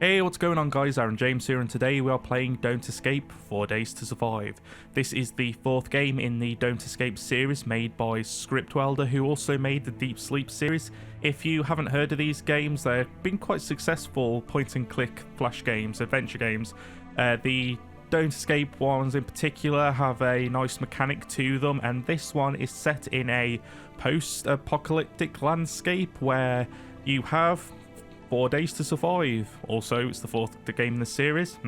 Hey, what's going on guys, Aaron James here, and today we are playing Don't Escape 4 Days to Survive. This is the fourth game in the Don't Escape series made by Scriptwelder, who also made the Deep Sleep series. If you haven't heard of these games, they've been quite successful point-and-click flash games, adventure games. The Don't Escape ones in particular have a nice mechanic to them, and this one is set in a post-apocalyptic landscape where you have 4 days to survive. Also, it's the fourth game in the series.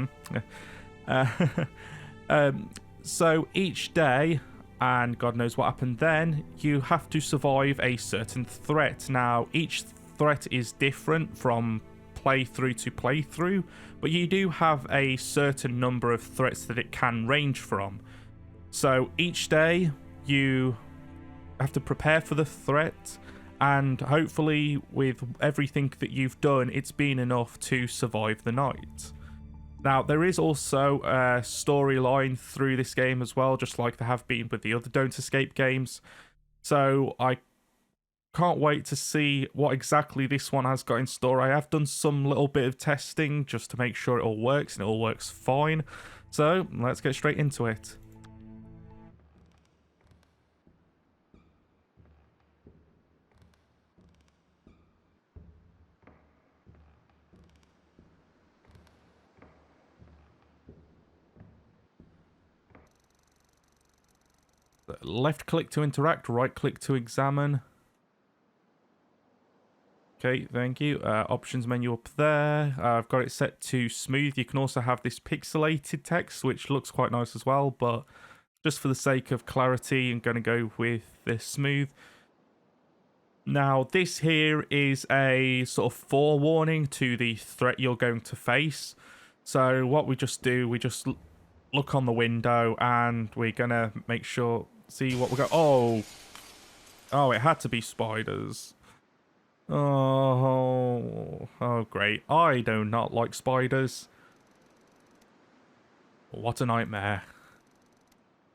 So each day, and God knows what happened then, you have to survive a certain threat. Now, each threat is different from playthrough to playthrough, but you do have a certain number of threats that it can range from. So each day, you have to prepare for the threat, and hopefully with everything that you've done, it's been enough to survive the night. Now, there is also a storyline through this game as well, just like there have been with the other Don't Escape games. So I can't wait to see what exactly this one has got in store. I have done some little bit of testing just to make sure it all works, and it all works fine. So let's get straight into it. Left click to interact, right click to examine. Okay, thank you. Options menu up there. I've got it set to smooth. You can also have this pixelated text, which looks quite nice as well, but just for the sake of clarity, I'm going to go with this smooth. Now, this here is a sort of forewarning to the threat you're going to face. So what we just do, we just look on the window, and we're going to make sure, see what we got. Oh, it had to be spiders. Oh, great. I do not like spiders. What a nightmare.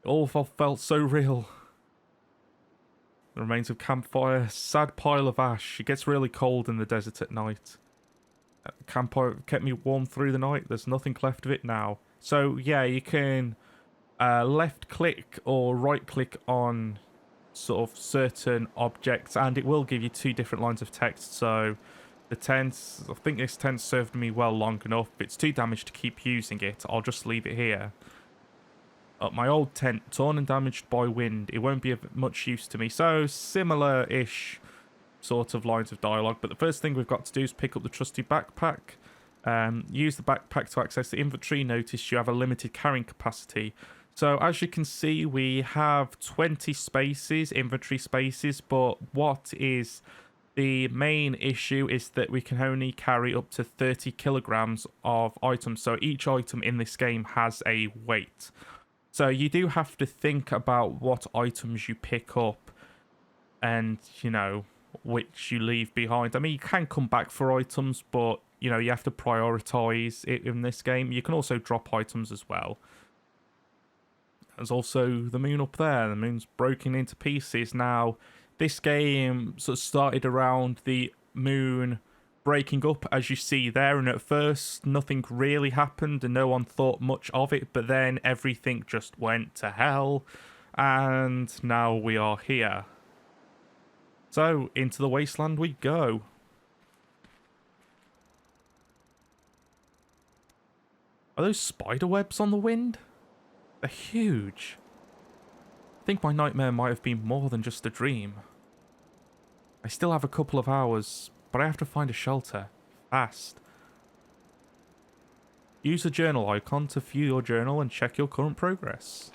It all felt so real. The remains of campfire, sad pile of ash. It gets really cold in the desert at night. The campfire kept me warm through the night. There's nothing left of it now. So yeah, you can left click or right click on sort of certain objects, and it will give you two different lines of text. So the tent, I think this tent served me well long enough. If it's too damaged to keep using it, I'll just leave it here. My old tent, torn and damaged by wind. It won't be of much use to me. So similar-ish sort of lines of dialogue. But the first thing we've got to do is pick up the trusty backpack. Use the backpack to access the inventory. Notice you have a limited carrying capacity. So as you can see, we have 20 spaces, inventory spaces, but what is the main issue is that we can only carry up to 30 kilograms of items. So each item in this game has a weight. So you do have to think about what items you pick up and, you know, which you leave behind. I mean, you can come back for items, but, you know, you have to prioritize it in this game. You can also drop items as well. There's also the moon up there. The moon's broken into pieces. Now, this game sort of started around the moon breaking up, as you see there, and at first nothing really happened and no one thought much of it, but then everything just went to hell, and now we are here. So, into the wasteland we go. Are those spider webs on the wind? They're huge. I think my nightmare might have been more than just a dream. I still have a couple of hours, but I have to find a shelter. Fast. Use the journal icon to view your journal and check your current progress.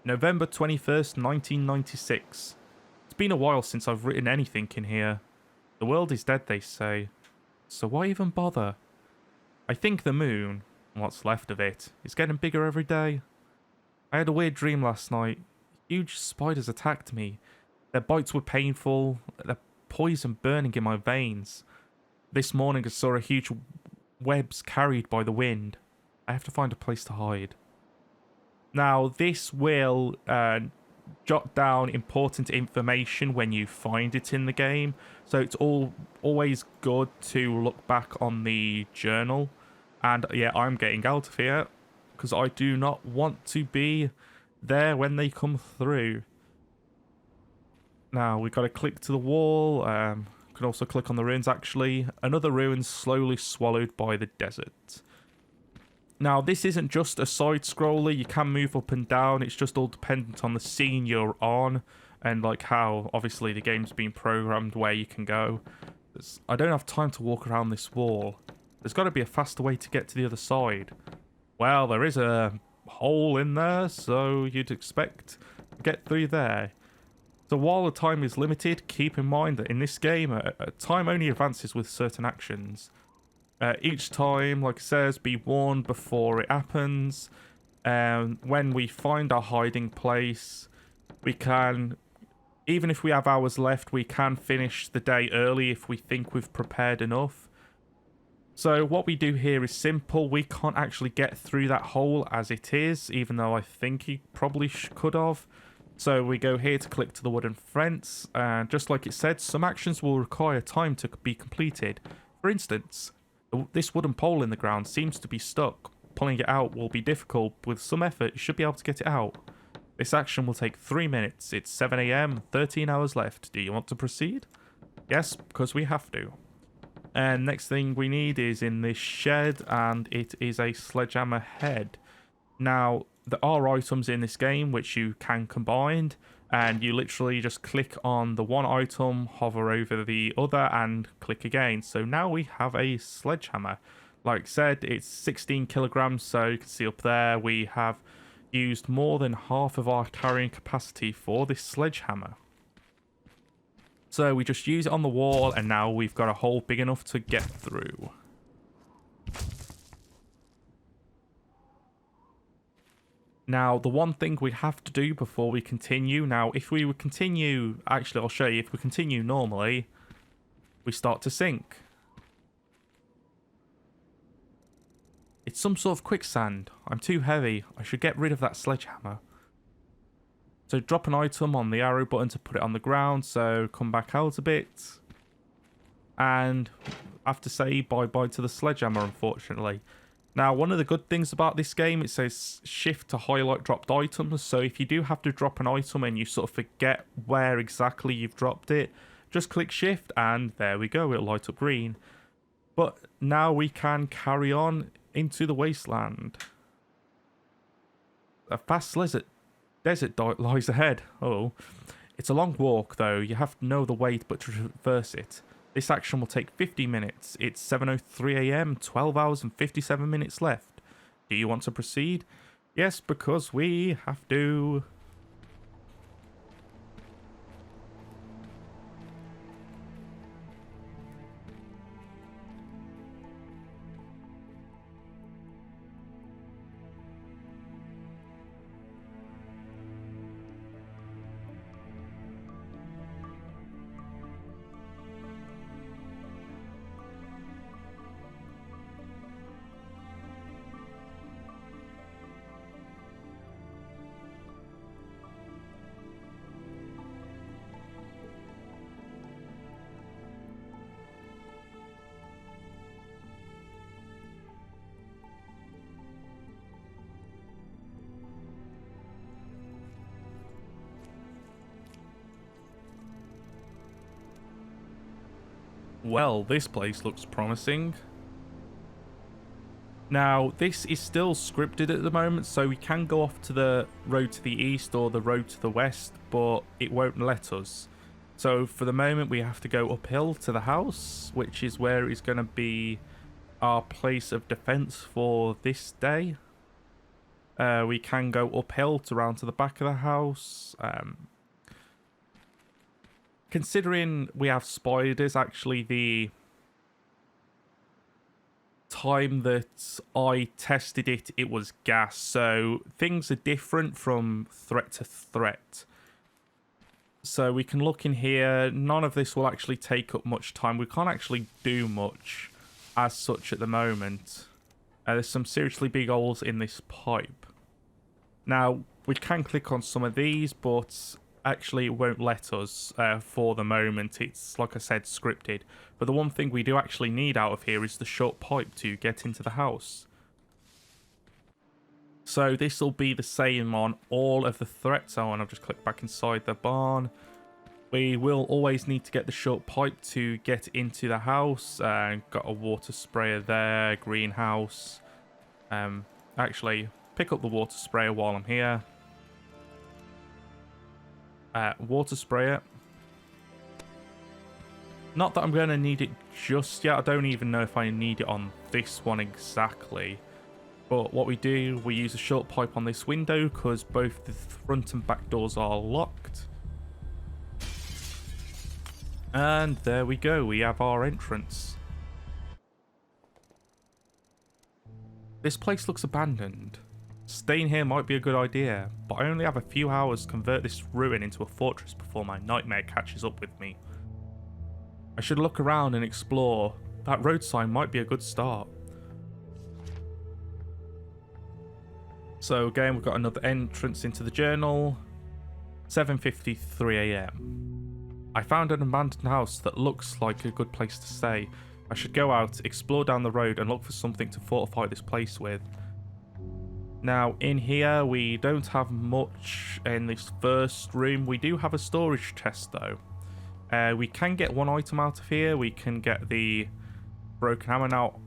November 21st, 1996. It's been a while since I've written anything in here. The world is dead, they say. So why even bother? I think the moon, what's left of it, is getting bigger every day. I had a weird dream last night. Huge spiders attacked me. Their bites were painful, their poison burning in my veins. This morning I saw a huge webs carried by the wind. I have to find a place to hide. Now, this will jot down important information when you find it in the game. So it's always good to look back on the journal. And yeah, I'm getting out of here because I do not want to be there when they come through. Now we've got to click to the wall. Can also click on the ruins actually. Another ruin slowly swallowed by the desert. Now this isn't just a side scroller. You can move up and down. It's just all dependent on the scene you're on and like how obviously the game's been programmed where you can go. I don't have time to walk around this wall. There's got to be a faster way to get to the other side. Well, there is a hole in there, so you'd expect to get through there. So while the time is limited, keep in mind that in this game, time only advances with certain actions. Each time, like it says, be warned before it happens. When we find our hiding place, we can, even if we have hours left, we can finish the day early if we think we've prepared enough. So what we do here is simple. We can't actually get through that hole as it is, even though I think he probably could have. So we go here to click to the wooden fence, and just like it said, some actions will require time to be completed. For instance, this wooden pole in the ground seems to be stuck. Pulling it out will be difficult. With some effort, you should be able to get it out. This action will take 3 minutes. It's 7 AM, 13 hours left. Do you want to proceed? Yes, because we have to. And next thing we need is in this shed, and it is a sledgehammer head. Now, there are items in this game which you can combine, and you literally just click on the one item, hover over the other, and click again. So now we have a sledgehammer. Like I said, it's 16 kilograms, so you can see up there we have used more than half of our carrying capacity for this sledgehammer. So we just use it on the wall, and now we've got a hole big enough to get through. Now, the one thing we have to do before we continue, now if we would continue, actually I'll show you, if we continue normally, we start to sink. It's some sort of quicksand. I'm too heavy. I should get rid of that sledgehammer. So drop an item on the arrow button to put it on the ground, so come back out a bit. And I have to say bye-bye to the sledgehammer, unfortunately. Now, one of the good things about this game, it says shift to highlight dropped items. So if you do have to drop an item and you sort of forget where exactly you've dropped it, just click shift and there we go, it'll light up green. But now we can carry on into the wasteland. A fast desert lies ahead. Oh, it's a long walk though. You have to know the way but to traverse it. This action will take 50 minutes. It's 7:03 AM, 12 hours and 57 minutes left. Do you want to proceed? Yes, because we have to. Well, this place looks promising. Now, this is still scripted at the moment, so we can go off to the road to the east or the road to the west, but it won't let us. So for the moment, we have to go uphill to the house, which is where is going to be our place of defense for this day. We can go uphill to round to the back of the house. Considering we have spiders, actually the time that I tested it, it was gas. So things are different from threat to threat. So we can look in here. None of this will actually take up much time. We can't actually do much as such at the moment. There's some seriously big holes in this pipe. Now, We can click on some of these, but actually it won't let us for the moment. It's, like I said, scripted. But the one thing we do actually need out of here is the short pipe to get into the house. So this will be the same on all of the threats. Oh, and I've just clicked back inside the barn. We will always need to get the short pipe to get into the house. Got a water sprayer there, greenhouse. Actually, pick up the water sprayer while I'm here. Water sprayer. Not that I'm going to need it just yet. I don't even know if I need it on this one exactly. But what we do, we use a short pipe on this window because both the front and back doors are locked. And there we go. We have our entrance. This place looks abandoned. Staying here might be a good idea, but I only have a few hours to convert this ruin into a fortress before my nightmare catches up with me. I should look around and explore. That road sign might be a good start. So again, we've got another entrance into the journal. 7:53 AM. I found an abandoned house that looks like a good place to stay. I should go out, explore down the road and look for something to fortify this place with. Now, in here, we don't have much in this first room. We do have a storage chest, though. We can get one item out of here. We can get the broken hammer. Now,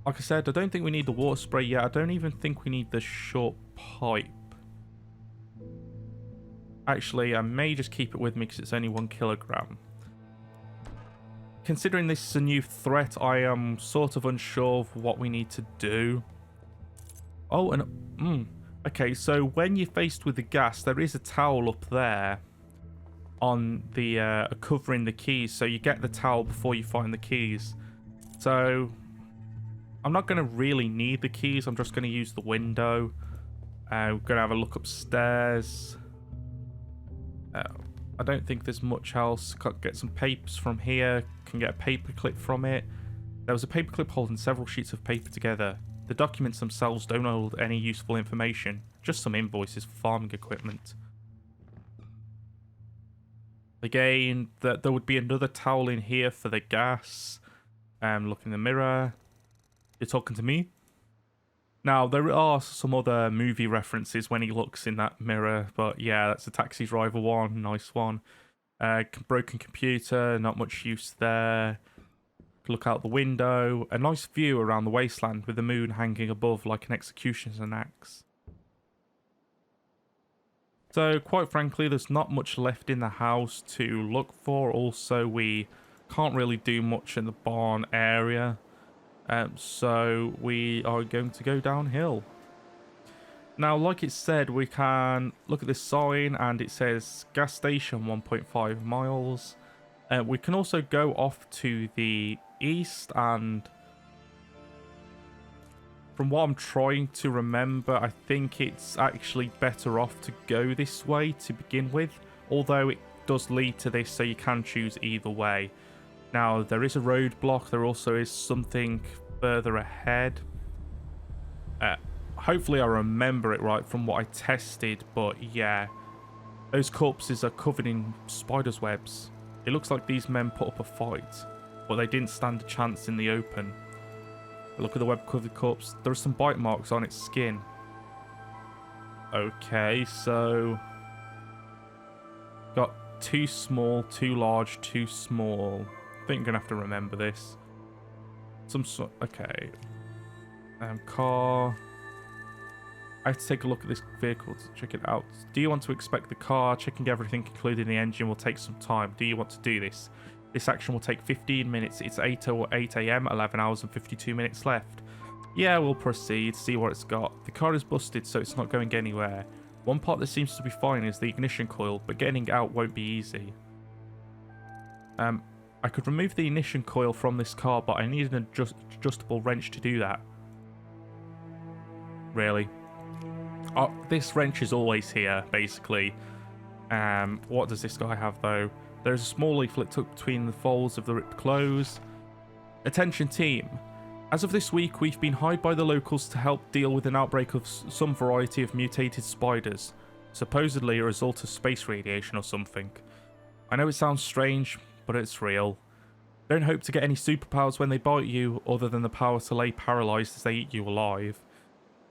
like I said, I don't think we need the water spray yet. I don't even think we need the short pipe. Actually, I may just keep it with me because it's only 1 kilogram. Considering this is a new threat, I am sort of unsure of what we need to do. Oh, and okay, so when you're faced with the gas, there is a towel up there on the covering the keys, so you get the towel before you find the keys. So I'm not going to really need the keys. I'm just going to use the window. We're going to have a look upstairs. I don't think there's much else. Got get some papers from here. Can get a paper clip from it. There was a paper clip holding several sheets of paper together. The documents themselves don't hold any useful information, just some invoices for farming equipment. Again, there would be another towel in here for the gas. Look in the mirror. You're talking to me? Now, there are some other movie references when he looks in that mirror, but yeah, that's a Taxi Driver one, nice one. Broken computer, not much use there. Look out the window. A nice view around the wasteland with the moon hanging above like an executioner's axe. So, quite frankly, there's not much left in the house to look for. Also, we can't really do much in the barn area. So we are going to go downhill. Now, like it said, we can look at this sign and it says gas station 1.5 miles. We can also go off to the east, and from what I'm trying to remember, I think it's actually better off to go this way to begin with, although it does lead to this, so you can choose either way. Now, there is a roadblock. There also is something further ahead. Hopefully I remember it right from what I tested, but yeah. Those corpses are covered in spiders' webs. It looks like these men put up a fight, but they didn't stand a chance in the open. Look at the web-covered corpse. There are some bite marks on its skin. Okay, so... got too small, too large, too small. I think I'm going to have to remember this. Some sort... okay. Car... I have to take a look at this vehicle to check it out. Do you want to inspect the car? Checking everything, including the engine, will take some time. Do you want to do this? This action will take 15 minutes. It's 8 AM, 11 hours and 52 minutes left. Yeah, we'll proceed, see what it's got. The car is busted, so it's not going anywhere. One part that seems to be fine is the ignition coil, but getting out won't be easy. I could remove the ignition coil from this car, but I need an adjustable wrench to do that. Really? Oh, this wrench is always here, basically. What does this guy have, though? There's a small leaflet tucked between the folds of the ripped clothes. Attention team. As of this week, we've been hired by the locals to help deal with an outbreak of some variety of mutated spiders. supposedly a result of space radiation or something. I know it sounds strange, but it's real. Don't hope to get any superpowers when they bite you, other than the power to lay paralysed as they eat you alive.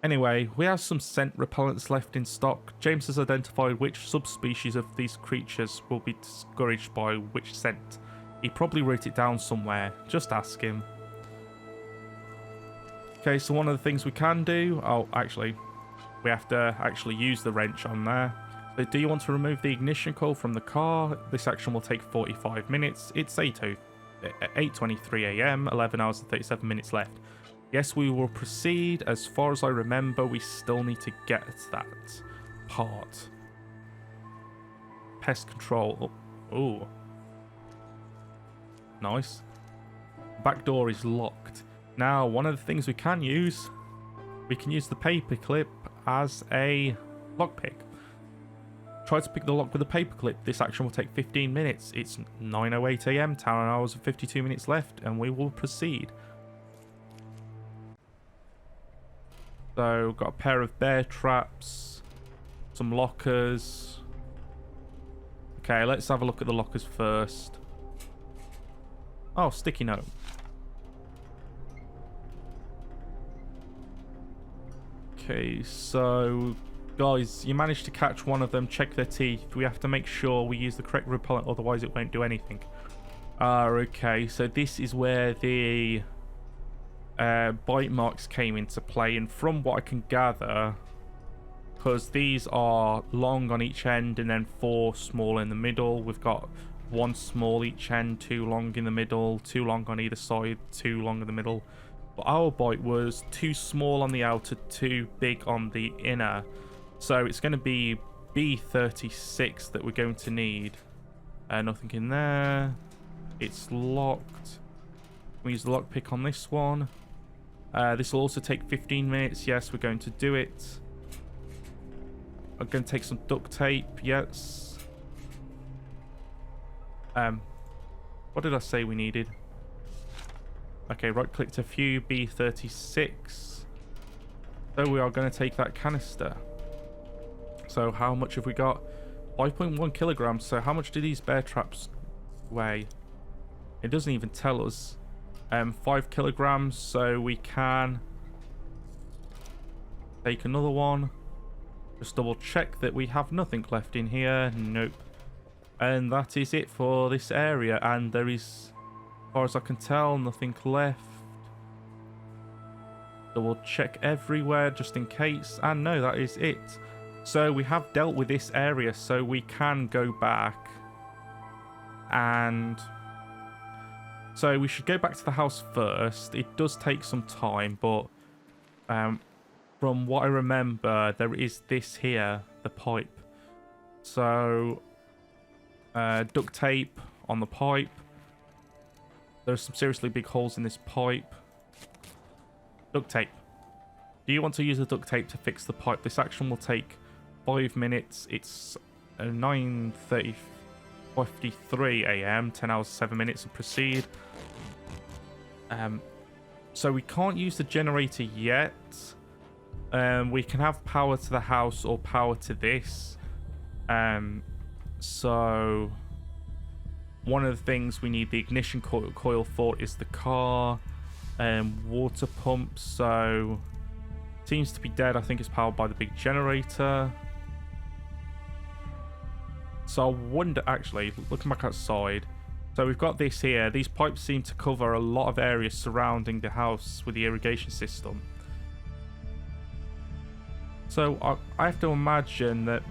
Anyway, we have some scent repellents left in stock. James has identified which subspecies of these creatures will be discouraged by which scent. He probably wrote it down somewhere. Just ask him. Okay, so one of the things we can do... Oh, actually, we have to actually use the wrench on there. So do you want to remove the ignition coil from the car? This action will take 45 minutes. It's 8:23 AM, 11 hours and 37 minutes left. Yes, we will proceed. As far as I remember, we still need to get that part. Pest control. Oh. Nice. Back door is locked. Now, one of the things we can use the paperclip as a lockpick. Try to pick the lock with a paperclip. This action will take 15 minutes. It's 9:08 AM, 10 hours and 52 minutes left, and we will proceed. So, got a pair of bear traps, some lockers. Okay, let's have a look at the lockers first. Oh, sticky note. Okay, so guys, you managed to catch one of them. Check their teeth. We have to make sure we use the correct repellent, otherwise it won't do anything. Okay, so this is where the bite marks came into play, and from what I can gather, because these are long on each end and then 4 small in the middle, we've got 1 small each end, 2 long in the middle, 2 long on either side, 2 long in the middle. But our bite was 2 small on the outer, 2 big on the inner. So it's going to be B36 that we're going to need. Nothing in there. It's locked. We use the lockpick on this one. This will also take 15 minutes. Yes, we're going to do it. I'm going to take some duct tape. Yes. What did I say we needed? Okay, right click to view B36. So we are going to take that canister. So how much have we got? 5.1 kilograms. So how much do these bear traps weigh? It doesn't even tell us. 5 kilograms. So we can take another one. Just double check that we have nothing left in here. Nope. And that is it for this area. And there is, as far as I can tell, nothing left. Double check everywhere just in case. And no, that is it. So we have dealt with this area, so we can go back. And so we should go back to the house first. It does take some time, but from what I remember, there is this here, the pipe. So duct tape on the pipe. There's some seriously big holes in this pipe. Duct tape. Do you want to use the duct tape to fix the pipe? This action will take 5 minutes. It's 9:53 AM, 10 hours 7 minutes, and proceed. So we can't use the generator yet. We can have power to the house or power to this. So one of the things we need the ignition coil for is the car. Water pump, so seems to be dead. I think it's powered by the big generator. So I wonder, actually, looking back outside, so we've got this here. These pipes seem to cover a lot of areas surrounding the house with the irrigation system. So I have to imagine that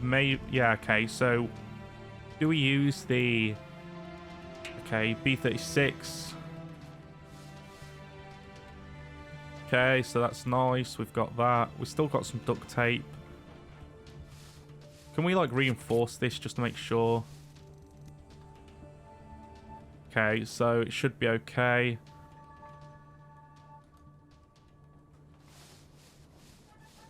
yeah, okay, so do we use the, okay, B36? Okay, so that's nice. We've got that. We've still got some duct tape. Can we, like, reinforce this just to make sure? Okay, so it should be okay.